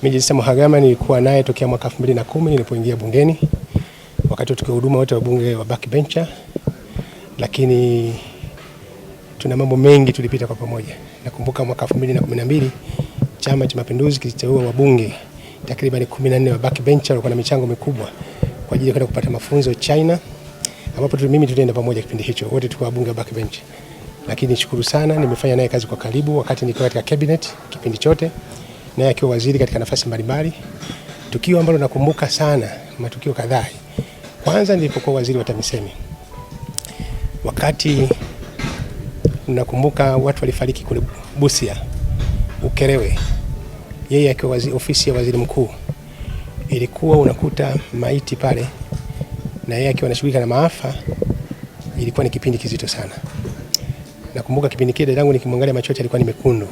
Mimi Jenista Mhagama nilikuwa naye tokea mwaka 2010 nilipoingia bungeni, wakati tukihuduma wote wa bunge wa backbencher, lakini tuna mambo mengi tulipita kwa pamoja. Nakumbuka mwaka 2012 Chama cha Mapinduzi kiliteua wabunge takriban 14 wa backbencher walikuwa na michango mikubwa kwa ajili ya kwenda kupata mafunzo China, ambapo mimi tulienda pamoja kipindi hicho, wote tulikuwa wabunge wa backbencher. Lakini nishukuru sana, nimefanya naye kazi kwa karibu wakati nilikuwa katika cabinet kipindi chote, naye akiwa waziri katika nafasi mbalimbali. Tukio ambalo nakumbuka sana, matukio kadhaa. Kwanza nilipokuwa waziri wa TAMISEMI, wakati nakumbuka watu walifariki kule Busia, Ukerewe, yeye akiwa ofisi ya waziri mkuu, ilikuwa unakuta maiti pale na yeye akiwa anashughulika na maafa. Ilikuwa ni kipindi kizito sana. Nakumbuka kipindi kile dadangu nikimwangalia machozi alikuwa ni mekundu.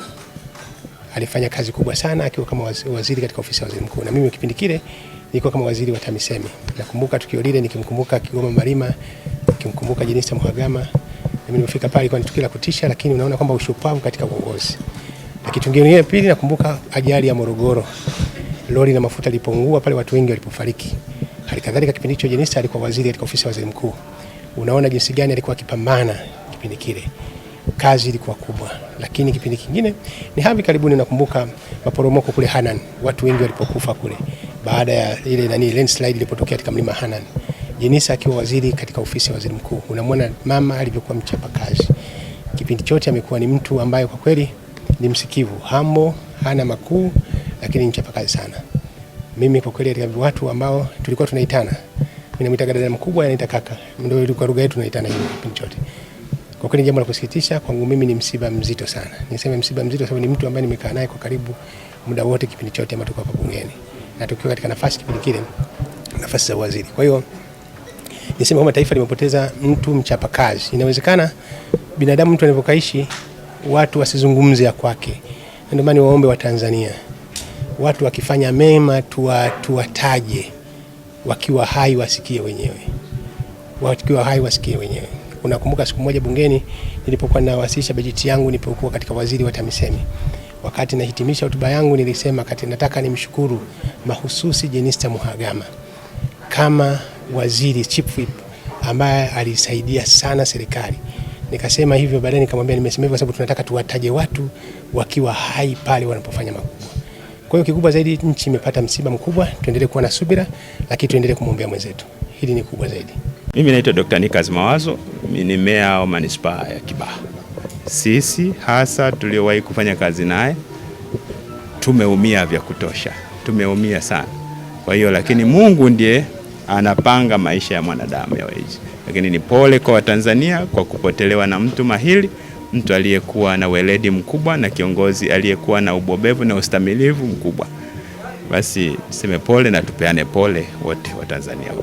Alifanya kazi kubwa sana akiwa kama waziri katika ofisi ya waziri mkuu, na mimi kipindi kile nilikuwa kama waziri wa TAMISEMI. Nakumbuka tukio lile nikimkumbuka Kigoma Malima, nikimkumbuka Jenista Mhagama. Na mimi nilifika pale kwa tukio la kutisha, lakini unaona kwamba ushupavu katika uongozi. Lakini tukio lingine pili, nakumbuka ajali ya Morogoro. Lori la mafuta lilipoungua pale, watu wengi walipofariki. Halikadhalika kipindi hicho Jenista alikuwa waziri katika ofisi ya waziri mkuu. Unaona jinsi gani alikuwa akipambana kipindi kile. Kazi ilikuwa kubwa. Lakini kipindi kingine ni hivi karibuni, nakumbuka maporomoko kule Hanang, watu wengi walipokufa kule baada ya ile landslide ilipotokea katika mlima Hanang. Jenista akiwa waziri katika ofisi ya waziri mkuu, unamwona mama alivyokuwa mchapa kazi. Kipindi chote amekuwa ni mtu ambaye kwa kweli ni msikivu, hambo, hana makuu, lakini mchapa kazi sana. Mimi kwa kweli katika watu ambao tulikuwa tunaitana, mimi namuita dada mkubwa, anaita kaka, ndio ilikuwa lugha yetu tunaitana hiyo kipindi chote. Kwa kweli jambo la kusikitisha kwangu mimi ni msiba mzito sana. Niseme msiba mzito sababu ni mtu ambaye nimekaa naye kwa karibu muda wote kipindi chote ambacho tuko hapa bungeni. Na tukiwa katika nafasi kipindi kile, nafasi za waziri. Kwa hiyo niseme kama taifa limepoteza mtu mchapa kazi. Inawezekana binadamu mtu anapokaishi watu wasizungumze kwake. Ndio maana waombe wa Tanzania, watu wakifanya mema tuwataje, wakiwa hai wasikie wenyewe. Wakiwa hai wasikie wenyewe. Unakumbuka siku moja bungeni nilipokuwa nawasilisha bajeti yangu nilipokuwa katika waziri wa TAMISEMI. Wakati nahitimisha hotuba yangu nilisema nataka nimshukuru mahususi Jenista Mhagama kama waziri chief whip ambaye alisaidia sana serikali. Nikasema hivyo baadaye nikamwambia nimesema hivyo kwa sababu tunataka tuwataje watu wakiwa hai pale wanapofanya makubwa. Kwa hiyo kikubwa zaidi, nchi imepata msiba mkubwa, tuendelee kuwa na subira, lakini tuendelee kumwombea mwenzetu. Hili ni kubwa zaidi. Mimi naitwa Dr. Nikas Mawazo, ni meya wa manispaa ya Kibaha. Sisi hasa tuliowahi kufanya kazi naye tumeumia vya kutosha, tumeumia sana. Kwa hiyo lakini Mungu ndiye anapanga maisha ya mwanadamu yaweje. Lakini ni pole kwa Watanzania kwa kupotelewa na mtu mahiri, mtu aliyekuwa na weledi mkubwa na kiongozi aliyekuwa na ubobevu na ustamilivu mkubwa. Basi niseme pole na tupeane pole wote wa Tanzania wote.